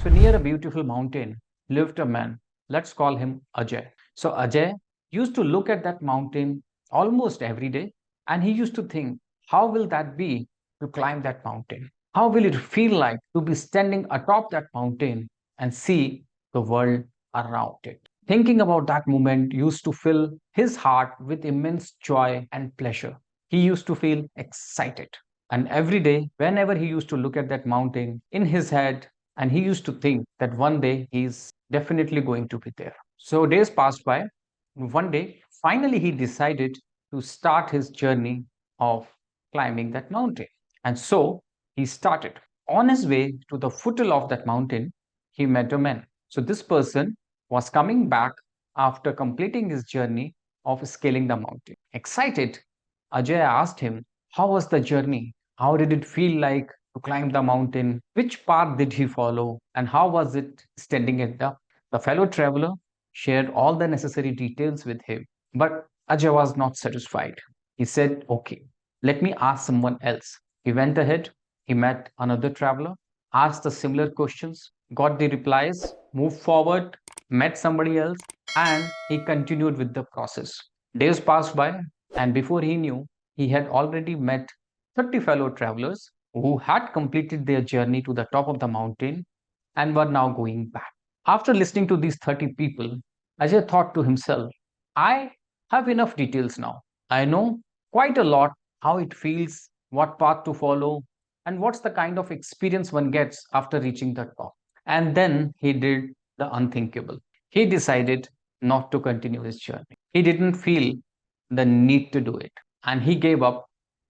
So near a beautiful mountain lived a man. Let's call him Ajay. So Ajay used to look at that mountain almost every day, and he used to think, how will that be to climb that mountain? How will it feel like to be standing atop that mountain and see the world around it? Thinking about that moment used to fill his heart with immense joy and pleasure. He used to feel excited. And every day, whenever he used to look at that mountain in his head, and he used to think that one day he's definitely going to be there. So days passed by. One day, finally, he decided to start his journey of climbing that mountain. And so he started. On his way to the footle of that mountain, he met a man. So this person was coming back after completing his journey of scaling the mountain. Excited, Ajay asked him, how was the journey? How did it feel like to climb the mountain? Which path did he follow? And how was it standing at the fellow traveler shared all the necessary details with him. But Ajay was not satisfied. He said, okay, let me ask someone else. He went ahead, he met another traveler, asked the similar questions, got the replies, moved forward, met somebody else, and he continued with the process. Days passed by, and before he knew, he had already met 30 fellow travelers who had completed their journey to the top of the mountain and were now going back. After listening to these 30 people, Ajay thought to himself, I have enough details now. I know quite a lot how it feels, what path to follow, and what's the kind of experience one gets after reaching the top. And then he did the unthinkable. He decided not to continue his journey. He didn't feel the need to do it. And he gave up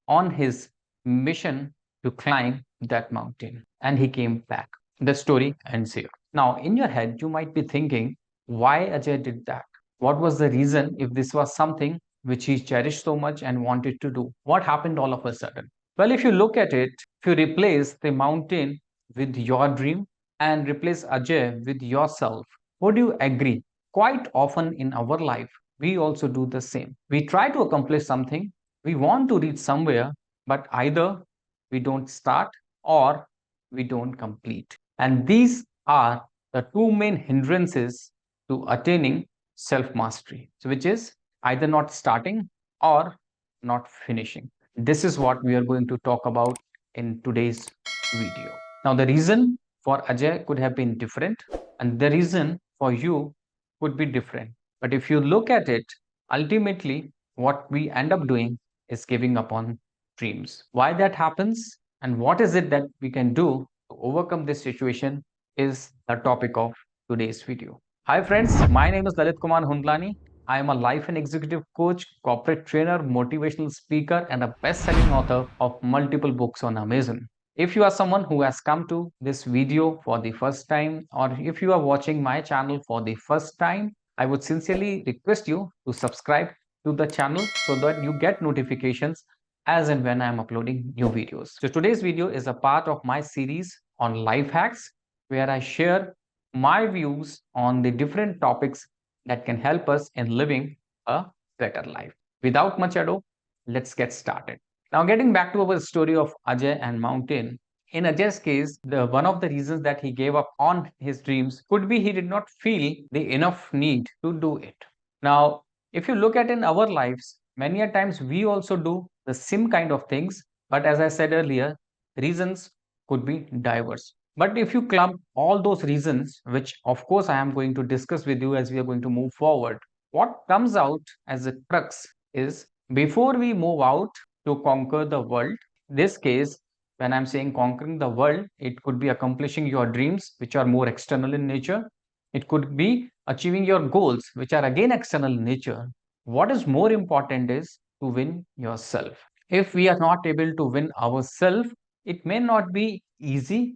on his mission to climb that mountain. And he came back. The story ends here. Now, in your head, you might be thinking, why Ajay did that? What was the reason if this was something which he cherished so much and wanted to do? What happened all of a sudden? Well, if you look at it, if you replace the mountain with your dream and replace Ajay with yourself, would you agree? Quite often in our life, we also do the same. We try to accomplish something, we want to reach somewhere, but either we don't start or we don't complete. And these are the two main hindrances to attaining self mastery, which is either not starting or not finishing. This is what we are going to talk about in today's video. Now, the reason for Ajay could have been different, and the reason for you could be different. But if you look at it, ultimately, what we end up doing is giving up on dreams. Why that happens and what is it that we can do to overcome this situation is the topic of today's video. Hi friends, my name is Lalit Kumar Hundlani. I am a life and executive coach, corporate trainer, motivational speaker, and a best-selling author of multiple books on Amazon. If you are someone who has come to this video for the first time, or if you are watching my channel for the first time, I would sincerely request you to subscribe to the channel so that you get notifications as and when I am uploading new videos. So today's video is a part of my series on life hacks where I share my views on the different topics that can help us in living a better life. Without much ado, let's get started. Now, getting back to our story of Ajay and mountain, in Ajay's case, one of the reasons that he gave up on his dreams could be he did not feel the enough need to do it. Now, if you look at in our lives, many a times we also do the same kind of things, but as I said earlier, reasons could be diverse. But if you clump all those reasons, which of course I am going to discuss with you as we are going to move forward, what comes out as a crux is before we move out to conquer the world, this case, when I'm saying conquering the world, it could be accomplishing your dreams, which are more external in nature. It could be achieving your goals, which are again external in nature. What is more important is to win yourself. If we are not able to win ourselves, it may not be easy,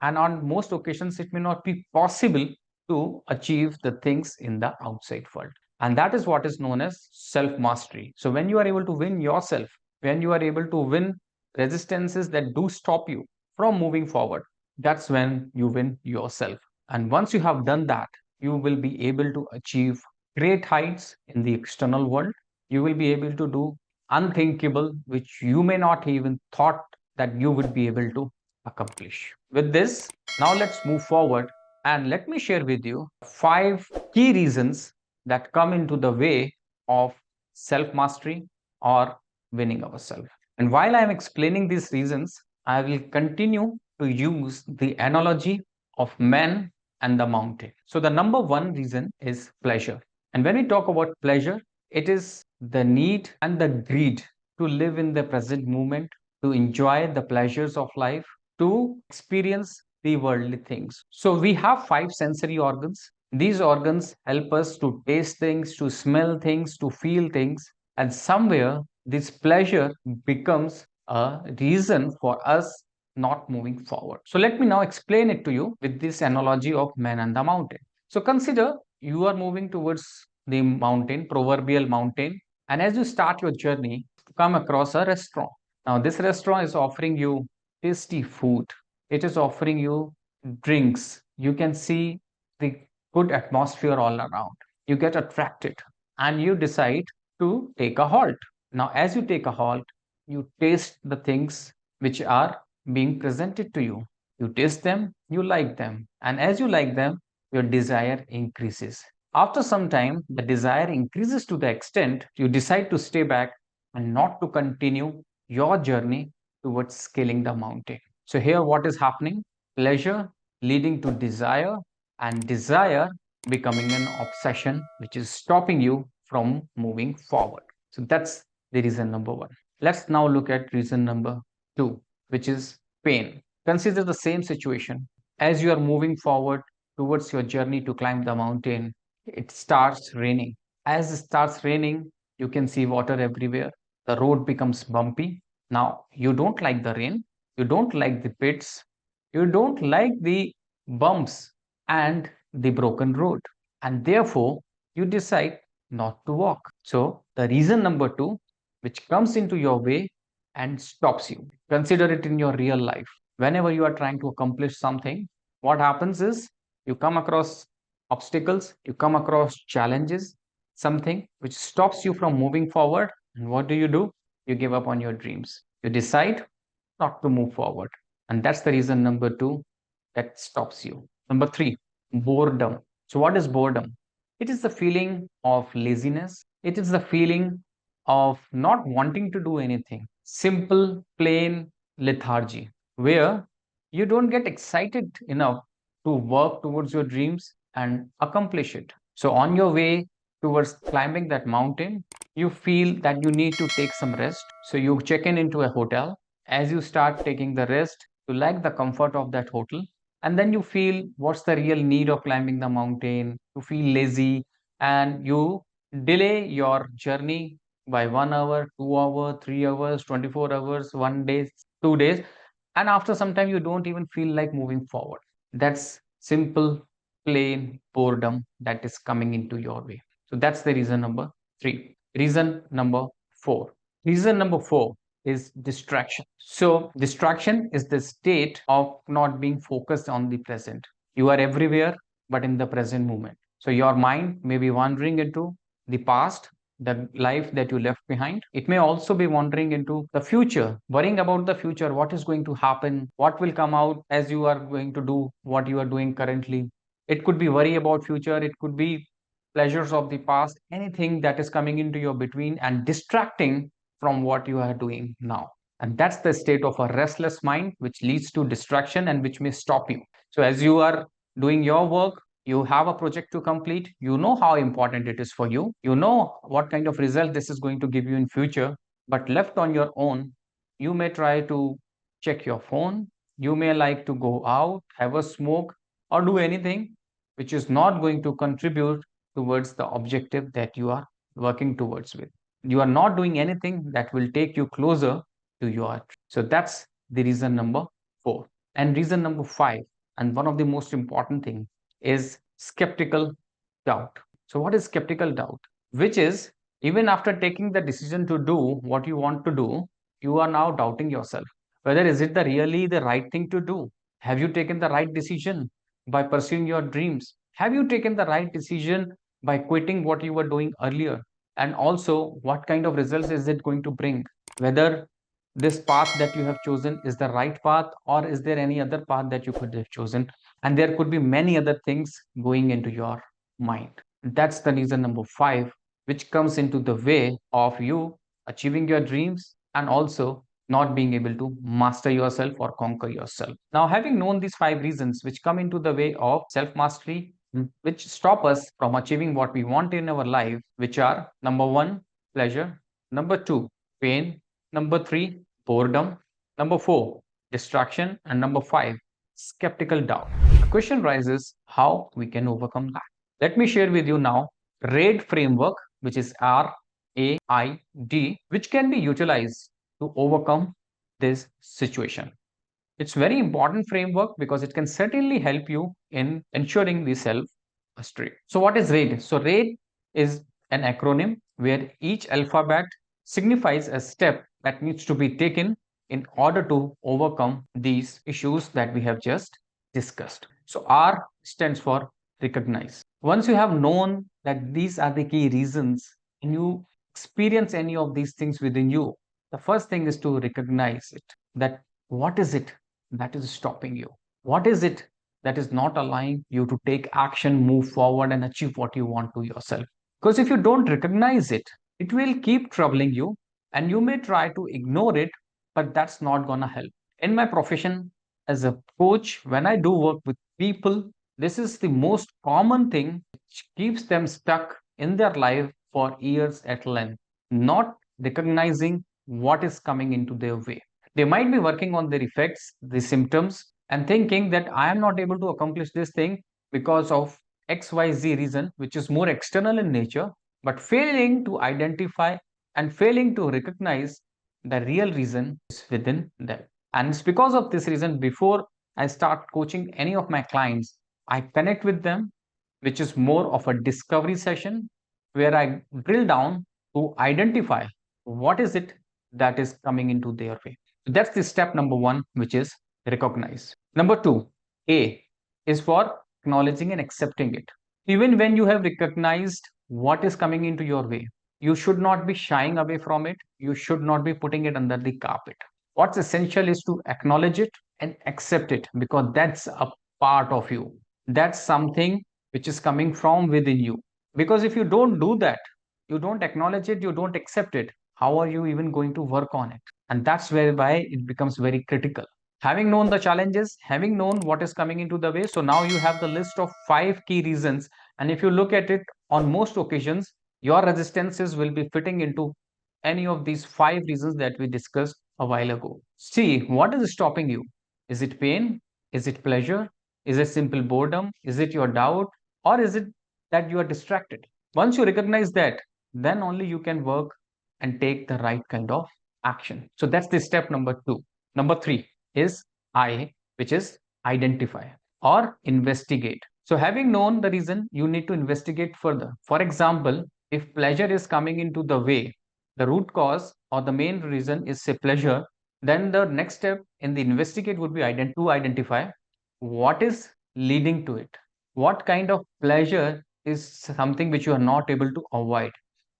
and on most occasions, it may not be possible to achieve the things in the outside world. And that is what is known as self mastery. So, when you are able to win yourself, when you are able to win resistances that do stop you from moving forward, that's when you win yourself. And once you have done that, you will be able to achieve great heights in the external world. You will be able to do unthinkable, which you may not even thought that you would be able to accomplish. With this, now let's move forward And let me share with you 5 key reasons that come into the way of self mastery or winning ourselves. And while I am explaining these reasons, I will continue to use the analogy of man and the mountain. So, the number one reason is pleasure. And when we talk about pleasure, it is the need and the greed to live in the present moment, to enjoy the pleasures of life, to experience the worldly things. So we have 5 sensory organs. These organs help us to taste things, to smell things, to feel things. And somewhere this pleasure becomes a reason for us not moving forward. So let me now explain it to you with this analogy of man and the mountain. So consider you are moving towards the mountain, proverbial mountain, and as you start your journey, you come across a restaurant. Now, this restaurant is offering you tasty food. It is offering you drinks. You can see the good atmosphere all around. You get attracted and you decide to take a halt. Now, as you take a halt, you taste the things which are being presented to you. You taste them, you like them. And as you like them, your desire increases. After some time, the desire increases to the extent you decide to stay back and not to continue your journey towards scaling the mountain. So, here what is happening? Pleasure leading to desire, and desire becoming an obsession, which is stopping you from moving forward. So, that's the reason number one. Let's now look at reason number two, which is pain. Consider the same situation. As you are moving forward towards your journey to climb the mountain, it starts raining. As it starts raining, you can see water everywhere. The road becomes bumpy. Now, you don't like the rain, you don't like the pits, you don't like the bumps and the broken road, and therefore you decide not to walk. So, the reason number two, which comes into your way and stops you, consider it in your real life. Whenever you are trying to accomplish something, what happens is you come across obstacles, you come across challenges, something which stops you from moving forward. And what do? You give up on your dreams. You decide not to move forward. And that's the reason number two that stops you. Number three, boredom. So, what is boredom? It is the feeling of laziness, it is the feeling of not wanting to do anything. Simple, plain lethargy, where you don't get excited enough to work towards your dreams and accomplish it. So, on your way towards climbing that mountain, you feel that you need to take some rest. So, you check in into a hotel. As you start taking the rest, you like the comfort of that hotel. And then you feel what's the real need of climbing the mountain. You feel lazy and you delay your journey by 1 hour, 2 hours, 3 hours, 24 hours, 1 day, 2 days. And after some time, you don't even feel like moving forward. That's simple, plain boredom that is coming into your way. So that's the reason number three. Reason number four. Reason number four is distraction. So, distraction is the state of not being focused on the present. You are everywhere, but in the present moment. So, your mind may be wandering into the past, the life that you left behind. It may also be wandering into the future, worrying about the future, what is going to happen, what will come out as you are going to do what you are doing currently. It could be worry about future, it could be pleasures of the past, anything that is coming into your between and distracting from what you are doing now. And that's the state of a restless mind, which leads to distraction and which may stop you. So, as you are doing your work, you have a project to complete, you know how important it is for you, you know what kind of result this is going to give you in future, but left on your own, you may try to check your phone, you may like to go out, have a smoke, or do anything which is not going to contribute towards the objective that you are working towards with. You are not doing anything that will take you closer to your. So that's the reason number four. And reason number five, and one of the most important thing, is skeptical doubt. So what is skeptical doubt? Which is even after taking the decision to do what you want to do, you are now doubting yourself. Whether is it the really the right thing to do? Have you taken the right decision by pursuing your dreams? Have you taken the right decision by quitting what you were doing earlier? And also, what kind of results is it going to bring? Whether this path that you have chosen is the right path, or is there any other path that you could have chosen? and there could be many other things going into your mind. That's the reason number 5, which comes into the way of you achieving your dreams and also not being able to master yourself or conquer yourself. Now, having known these 5 reasons which come into the way of self mastery, which stop us from achieving what we want in our life, which are number 1, pleasure, number 2, pain, number 3, boredom, number 4, distraction, and number 5, skeptical doubt. The question rises how we can overcome that. Let me share with you now RAID framework, which is RAID, which can be utilized to overcome this situation. It's very important framework because it can certainly help you in ensuring the self mastery. So what is RAID? So RAID is an acronym where each alphabet signifies a step that needs to be taken in order to overcome these issues that we have just discussed. So R stands for recognize. Once you have known that these are the key reasons and you experience any of these things within you, the first thing is to recognize it, that what is it that is stopping you? What is it that is not allowing you to take action, move forward, and achieve what you want to yourself? Because if you don't recognize it, it will keep troubling you and you may try to ignore it, but that's not going to help. In my profession as a coach, when I do work with people, this is the most common thing which keeps them stuck in their life for years at length, not recognizing what is coming into their way. They might be working on their effects, the symptoms, and thinking that I am not able to accomplish this thing because of XYZ reason, which is more external in nature, but failing to identify and failing to recognize the real reason is within them. And it's because of this reason, before I start coaching any of my clients, I connect with them, which is more of a discovery session where I drill down to identify what is it that is coming into their way. That's the step number 1, which is recognize. Number 2, A, is for acknowledging and accepting it. Even when you have recognized what is coming into your way, you should not be shying away from it. You should not be putting it under the carpet. What's essential is to acknowledge it and accept it because that's a part of you. That's something which is coming from within you. Because if you don't do that, you don't acknowledge it, you don't accept it, how are you even going to work on it? And that's whereby it becomes very critical. Having known the challenges, having known what is coming into the way, so now you have the list of 5 key reasons. And if you look at it on most occasions, your resistances will be fitting into any of these 5 reasons that we discussed a while ago. See, what is stopping you? Is it pain? Is it pleasure? Is it simple boredom? Is it your doubt? Or is it that you are distracted? Once you recognize that, then only you can work and take the right kind of action. So that's the step number 2. Number 3 is I, which is identify or investigate. So having known the reason, you need to investigate further. For example, if pleasure is coming into the way, the root cause or the main reason is say pleasure, then the next step in the investigate would be to identify what is leading to it. What kind of pleasure is something which you are not able to avoid?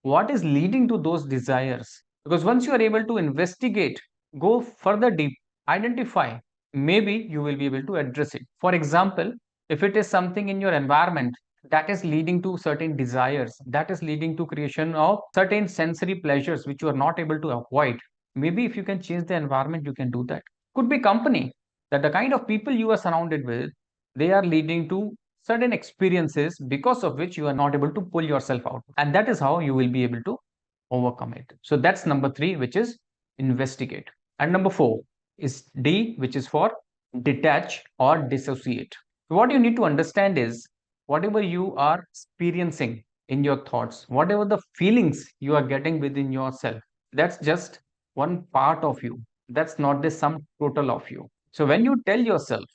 What is leading to those desires? Because once you are able to investigate, go further deep, identify, maybe you will be able to address it. For example, if it is something in your environment that is leading to certain desires, that is leading to creation of certain sensory pleasures which you are not able to avoid, maybe if you can change the environment, you can do that. Could be company, that the kind of people you are surrounded with, they are leading to certain experiences because of which you are not able to pull yourself out, and that is how you will be able to overcome it. So that's number 3, which is investigate. And number 4 is D, which is for detach or dissociate. So what you need to understand is whatever you are experiencing in your thoughts, whatever the feelings you are getting within yourself, that's just one part of you. That's not the sum total of you. So when you tell yourself,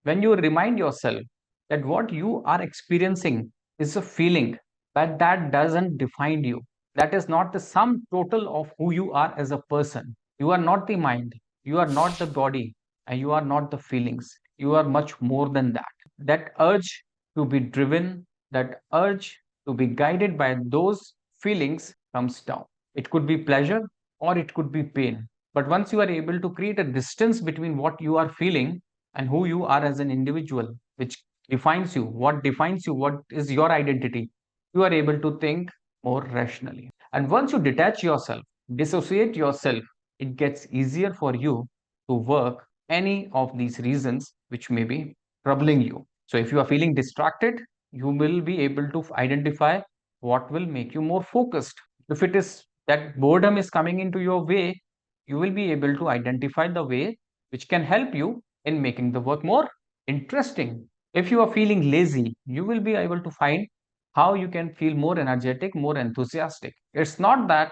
when you remind yourself that what you are experiencing is a feeling, but that doesn't define you. That is not the sum total of who you are as a person. You are not the mind, you are not the body, and you are not the feelings. You are much more than that. That urge to be driven, that urge to be guided by those feelings comes down. It could be pleasure or it could be pain. But once you are able to create a distance between what you are feeling and who you are as an individual, which defines you, what defines you, what is your identity, you are able to think more rationally. And once you detach yourself, dissociate yourself, it gets easier for you to work any of these reasons which may be troubling you. So if you are feeling distracted, you will be able to identify what will make you more focused. If it is that boredom is coming into your way, you will be able to identify the way which can help you in making the work more interesting. If you are feeling lazy, you will be able to find how you can feel more energetic, more enthusiastic. It's not that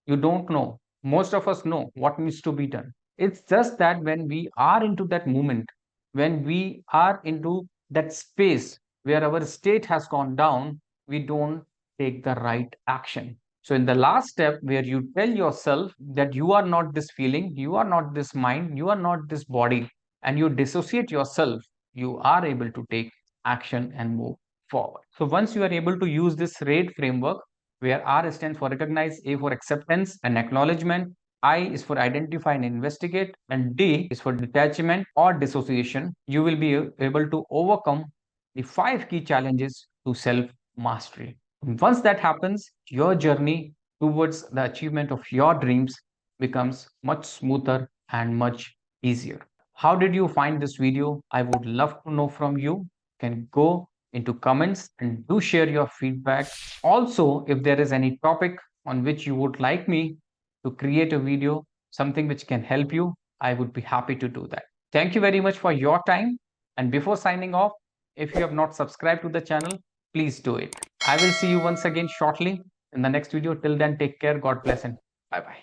you don't know. Most of us know what needs to be done. It's just that when we are into that moment, when we are into that space where our state has gone down, we don't take the right action. So, in the last step, where you tell yourself that you are not this feeling, you are not this mind, you are not this body, and you dissociate yourself, you are able to take action and move forward. So, once you are able to use this RAID framework, where R stands for recognize, A for acceptance and acknowledgement, I is for identify and investigate, and D is for detachment or dissociation, you will be able to overcome the 5 key challenges to self mastery. Once that happens, your journey towards the achievement of your dreams becomes much smoother and much easier. How did you find this video? I would love to know from you. You can go into comments and do share your feedback. Also, if there is any topic on which you would like me to create a video, something which can help you, I would be happy to do that. Thank you very much for your time. And before signing off, if you have not subscribed to the channel, please do it. I will see you once again shortly in the next video. Till then, take care. God bless and bye bye.